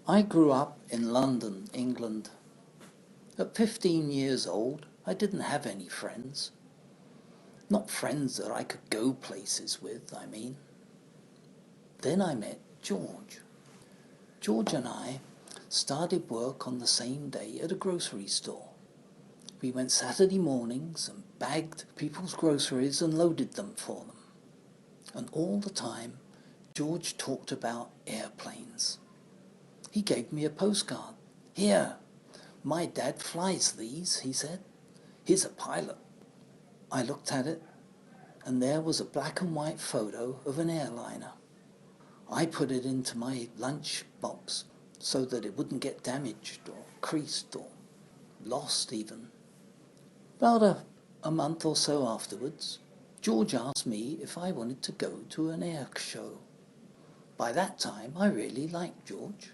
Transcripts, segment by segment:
I grew up in London, England. At 15 years old, I didn't have any friends. Not friends that I could go places with, I mean. Then I met George. George and I started work on the same day at a grocery store. We went Saturday mornings and bagged people's groceries and loaded them for them. And all the time, George talked about airplanes. He gave me a postcard. "Here, my dad flies these," he said. "He's a pilot." I looked at it, and there was a black and white photo of an airliner. I put it into my lunch box so that it wouldn't get damaged or creased or lost even. About a month or so afterwards, George asked me if I wanted to go to an air show. By that time, I really liked George.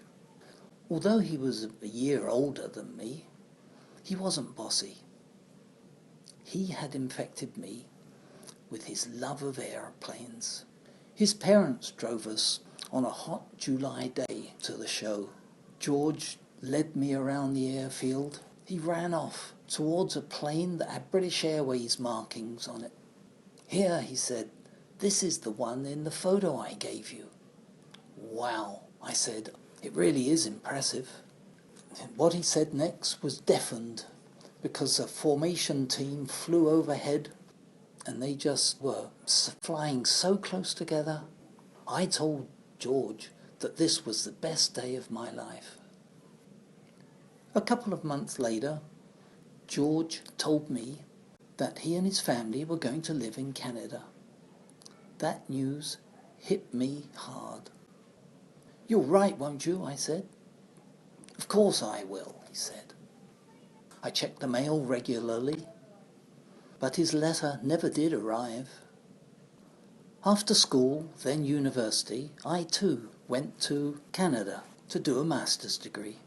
Although he was a year older than me, he wasn't bossy. He had infected me with his love of airplanes. His parents drove us on a hot July day to the show. George led me around the airfield. He ran off towards a plane that had British Airways markings on it. "Here," he said, "this is the one in the photo I gave you." "Wow," I said, "it really is impressive." What he said next was deafened because a formation team flew overhead and they just were flying so close together. I told George that this was the best day of my life. A couple of months later, George told me that he and his family were going to live in Canada. That news hit me hard. "You'll write, won't you?" I said. "Of course I will," he said. I checked the mail regularly, but his letter never did arrive. After school, then university, I too went to Canada to do a master's degree.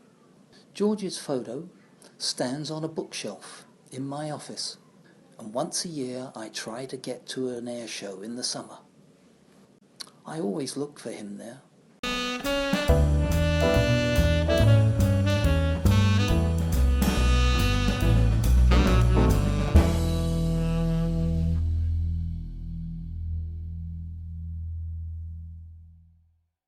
George's photo stands on a bookshelf in my office, and once a year I try to get to an air show in the summer. I always look for him there.